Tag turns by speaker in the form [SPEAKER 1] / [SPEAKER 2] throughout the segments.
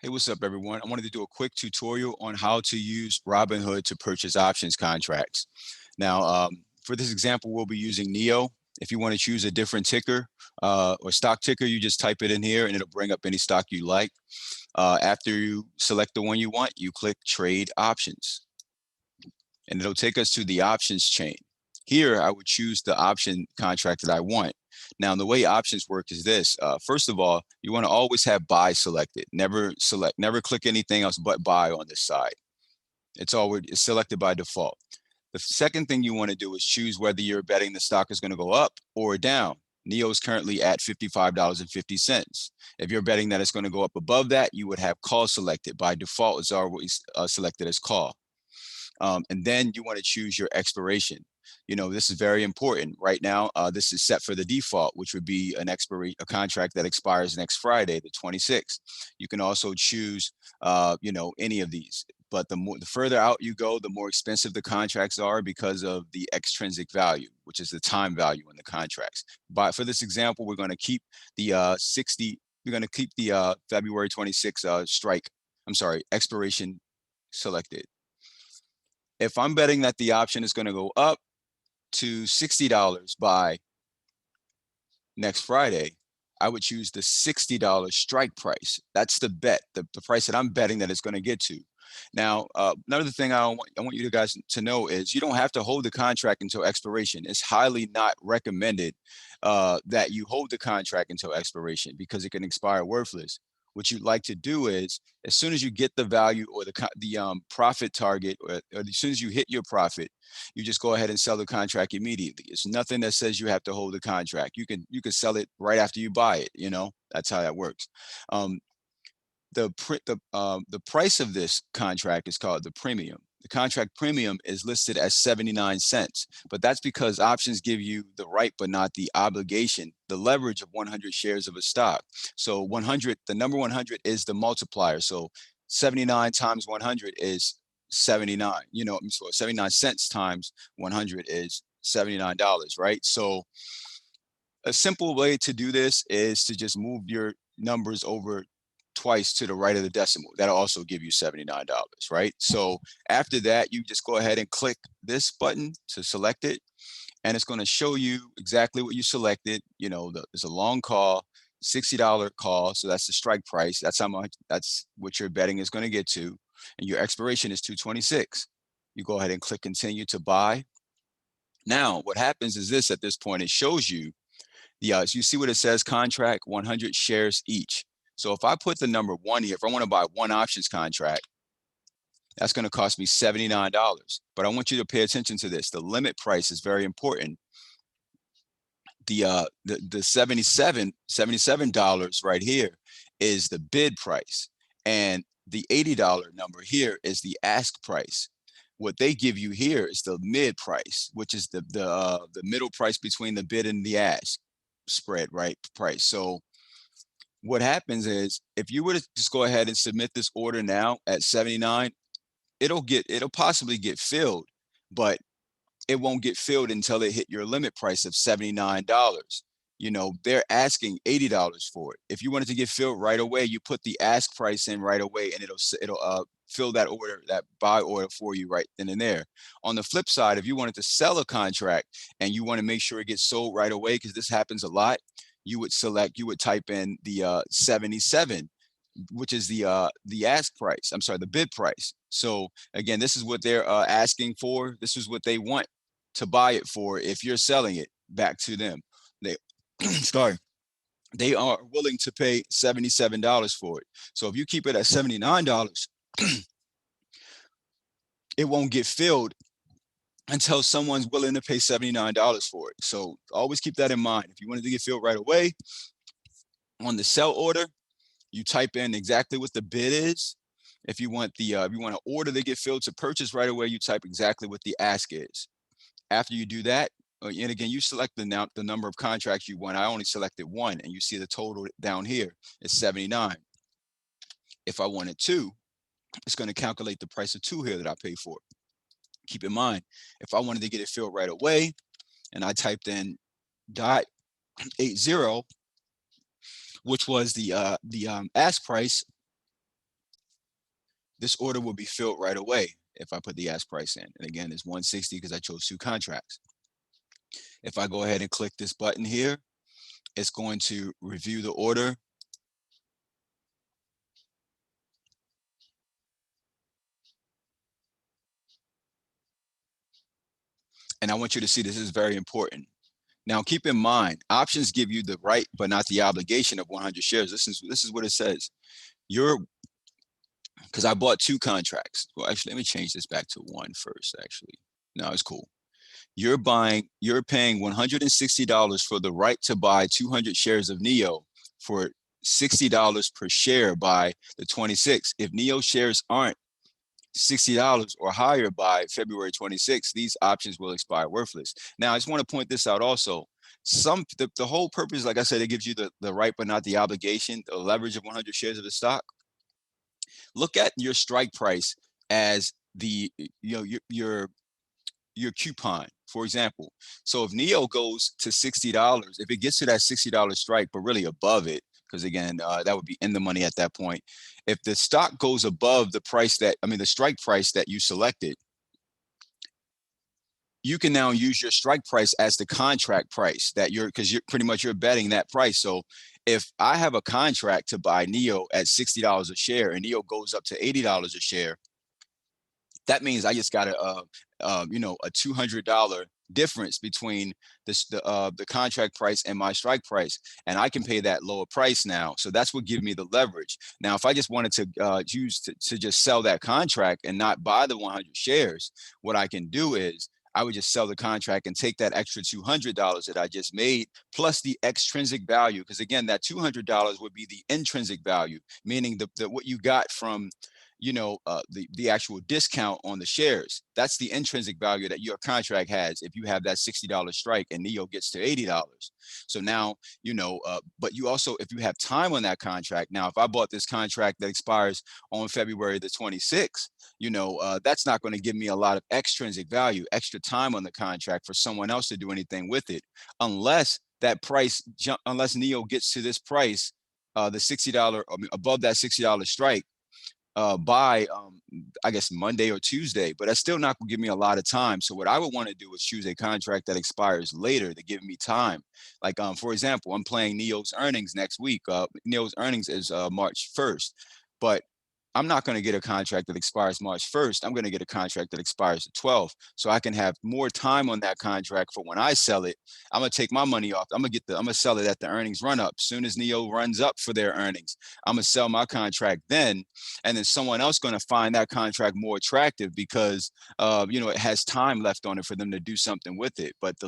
[SPEAKER 1] Hey, what's up, everyone? I wanted to do a quick tutorial on how to use Robinhood to purchase options contracts. Now, for this example, we'll be using NEO. If you want to choose a different ticker or stock ticker, you just type it in here and it'll bring up any stock you like. After you select the one you want, you click Trade Options, and it'll take us to the options chain. Here, I would choose the option contract that I want. Now, the way options work is this. First of all, you want to always have buy selected. Never click anything else but buy on this side. It's selected by default. The second thing you want to do is choose whether you're betting the stock is going to go up or down. NEO is currently at $55.50. If you're betting that it's going to go up above that, you would have call selected. By default, it's always selected as call. And then you want to choose your expiration. This is very important. Right now, this is set for the default, which would be a contract that expires next Friday, the 26th. You can also choose, any of these. But the further out you go, the more expensive the contracts are because of the extrinsic value, which is the time value in the contracts. But for this example, we're going to keep the 60. We're going to keep the February 26 expiration selected. If I'm betting that the option is going to go up to $60 by next Friday, I would choose the $60 strike price. That's the bet, the price that I'm betting that it's going to get to. Now, another thing I want you guys to know is you don't have to hold the contract until expiration. It's highly not recommended that you hold the contract until expiration because it can expire worthless. What you'd like to do is, as soon as you get the value or the profit target, or as soon as you hit your profit, you just go ahead and sell the contract immediately. It's nothing that says you have to hold the contract. You can sell it right after you buy it. That's how that works. The price of this contract is called the premium. The contract premium is listed as 79 cents, but that's because options give you the right but not the obligation, the leverage of 100 shares of a stock. So 100, the number 100 is the multiplier. So 79 times 100 is 79. 79 cents times 100 is $79, right? So a simple way to do this is to just move your numbers over twice to the right of the decimal. That'll also give you $79, right? So after that, you just go ahead and click this button to select it, and it's going to show you exactly what you selected. There's a long call, $60 call, so that's the strike price. That's what your betting is going to get to, and your expiration is 2/26. You go ahead and click continue to buy. Now, what happens is this: at this point, it shows you so you see what it says, contract 100 shares each. So if I put the number 1 here, if I want to buy one options contract, that's going to cost me $79. But I want you to pay attention to this. The limit price is very important. The $77 right here is the bid price, and the $80 number here is the ask price. What they give you here is the mid price, which is the middle price between the bid and the ask spread, right? Price. So what happens is, if you were to just go ahead and submit this order now at 79, it'll possibly get filled, but it won't get filled until it hit your limit price of $79. They're asking $80 for it. If you wanted to get filled right away, you put the ask price in right away, and it'll fill that order, that buy order for you right then and there. On the flip side, if you wanted to sell a contract and you want to make sure it gets sold right away, because this happens a lot, you would type in the 77, which is the ask price. I'm sorry, the bid price. So again, this is what they're asking for. This is what they want to buy it for. If you're selling it back to them, they sorry, they are willing to pay $77 for it. So if you keep it at $79, it won't get filled until someone's willing to pay $79 for it. So always keep that in mind. If you wanted to get filled right away on the sell order, you type in exactly what the bid is. If you want if you want to order to get filled to purchase right away, you type exactly what the ask is. After you do that, and again, you select the number of contracts you want. I only selected 1, and you see the total down here is 79. If I wanted 2, it's going to calculate the price of 2 here that I paid for. Keep in mind, if I wanted to get it filled right away, and I typed in .80, which was the ask price, this order will be filled right away if I put the ask price in. And again, it's 160 because I chose 2 contracts. If I go ahead and click this button here, it's going to review the order. And I want you to see this is very important. Now, keep in mind, options give you the right, but not the obligation of 100 shares. This is what it says. Because I bought 2 contracts. Well, actually, let me change this back to 1 first, actually. No, it's cool. You're paying $160 for the right to buy 200 shares of NEO for $60 per share by the 26th. If NEO shares aren't $60 or higher by February 26th, these options will expire worthless. Now, I just want to point this out also. The whole purpose, like I said, it gives you the right but not the obligation, the leverage of 100 shares of the stock. Look at your strike price as the your coupon, for example. So if NEO goes to $60, if it gets to that $60 strike, but really above it, because again, that would be in the money at that point. If the stock goes above the price the strike price that you selected, you can now use your strike price as the contract price because you're pretty much you're betting that price. So if I have a contract to buy NEO at $60 a share and NEO goes up to $80 a share, that means I just got a $200 difference between the contract price and my strike price, and I can pay that lower price now. So that's what gives me the leverage. Now, if I just wanted to choose to just sell that contract and not buy the 100 shares, what I can do is I would just sell the contract and take that extra $200 that I just made plus the extrinsic value, because again, that $200 would be the intrinsic value, meaning the what you got from the actual discount on the shares. That's the intrinsic value that your contract has if you have that $60 strike and NEO gets to $80. So now, but you also, if you have time on that contract, now, if I bought this contract that expires on February the 26th, that's not going to give me a lot of extrinsic value, extra time on the contract for someone else to do anything with it, unless unless NEO gets to this price, the $60, above that $60 strike, by I guess Monday or Tuesday, but that's still not going to give me a lot of time. So what I would want to do is choose a contract that expires later to give me time. Like for example, I'm playing NEO's earnings next week. NEO's earnings is March 1st, but I'm not going to get a contract that expires March 1st. I'm going to get a contract that expires the 12th, so I can have more time on that contract for when I sell it. I'm going to take my money off. I'm going to sell it at the earnings run up. Soon as NEO runs up for their earnings, I'm going to sell my contract then, and then someone else going to find that contract more attractive because it has time left on it for them to do something with it. But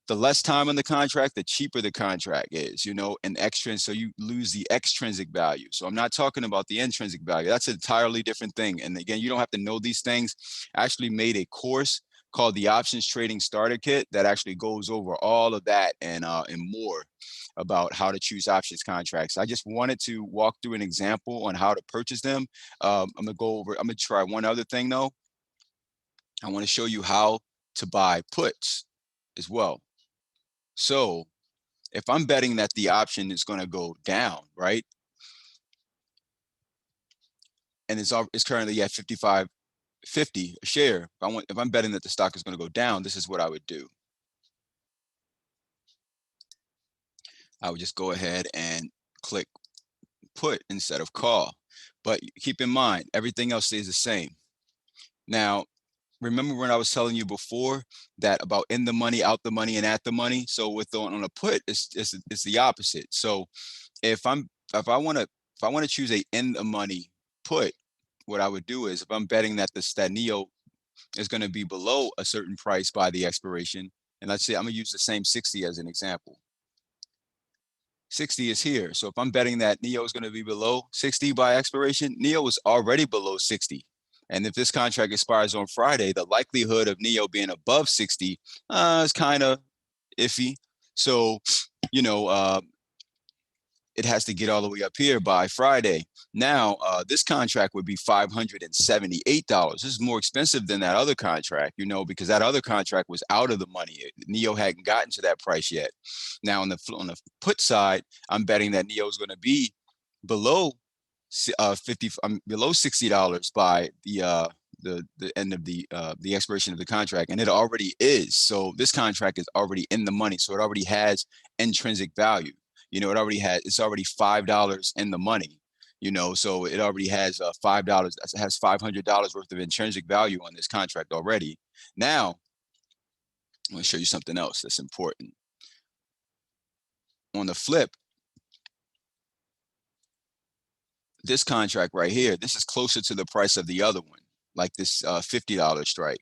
[SPEAKER 1] the less time on the contract, the cheaper the contract is, and extra. So you lose the extrinsic value. So I'm not talking about the intrinsic value. That's an entirely different thing. And again, you don't have to know these things. I actually made a course called the Options Trading Starter Kit that actually goes over all of that and more about how to choose options contracts. I just wanted to walk through an example on how to purchase them. I'm gonna try one other thing though. I want to show you how to buy puts as well. So if I'm betting that the option is going to go down, right? And it's currently at 55.50 a share. If I'm betting that the stock is going to go down, this is what I would do. I would just go ahead and click put instead of call. But keep in mind, everything else stays the same. Now, remember when I was telling you before that about in the money, out the money, and at the money? So on a put, it's the opposite. So if I want to choose a in the money put, what I would do is, if I'm betting that that NEO is going to be below a certain price by the expiration, and let's say I'm going to use the same 60 as an example. 60 is here. So if I'm betting that NEO is going to be below 60 by expiration, NEO is already below 60. And if this contract expires on Friday, the likelihood of NEO being above 60 is kind of iffy. So, it has to get all the way up here by Friday. Now, this contract would be $578. This is more expensive than that other contract, because that other contract was out of the money. NEO hadn't gotten to that price yet. Now, on the put side, I'm betting that NEO is going to be below below $60 by the end of the expiration of the contract, and it already is. So this contract is already in the money, so it already has intrinsic value. It's already $5 in the money. So it already has $5. It has $500 worth of intrinsic value on this contract already. Now, I'm going to show you something else that's important. On the flip, this contract right here, this is closer to the price of the other one, like this $50 strike.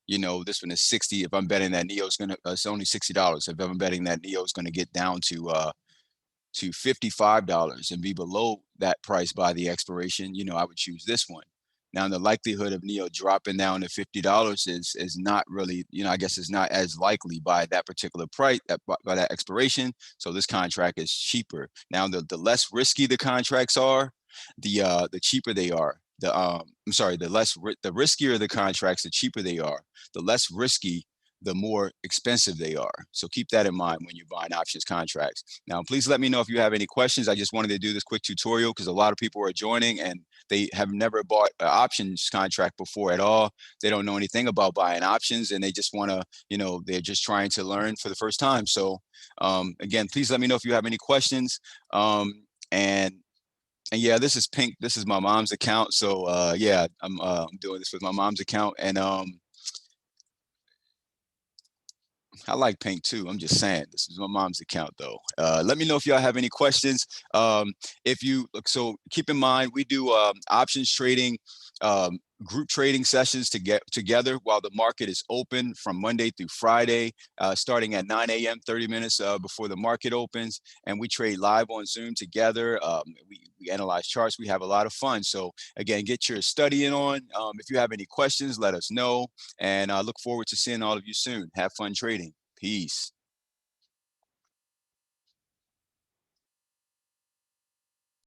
[SPEAKER 1] This one is 60. If I'm betting that Neo's gonna, it's only $60. If I'm betting that Neo's gonna get down to $55 and be below that price by the expiration, I would choose this one. Now, the likelihood of Neo dropping down to $50 is not really, I guess it's not as likely by that particular price, by that expiration. So this contract is cheaper. Now, the less risky the contracts are, the cheaper they are. The riskier the contracts, the cheaper they are. The less risky, the more expensive they are. So keep that in mind when you're buying options contracts. Now, please let me know if you have any questions. I just wanted to do this quick tutorial because a lot of people are joining and they have never bought an options contract before at all. They don't know anything about buying options and they just want to, they're just trying to learn for the first time. So again, please let me know if you have any questions. And yeah, this is Pink. This is my mom's account. So yeah, I'm doing this with my mom's account. And I like Pink too. I'm just saying, this is my mom's account though. Let me know if y'all have any questions. So keep in mind, we do options trading, group trading sessions to get together while the market is open from Monday through Friday, starting at 9 a.m., 30 minutes before the market opens. And we trade live on Zoom together. We analyze charts. We have a lot of fun. So again, get your studying on. If you have any questions, let us know. And I look forward to seeing all of you soon. Have fun trading. Peace.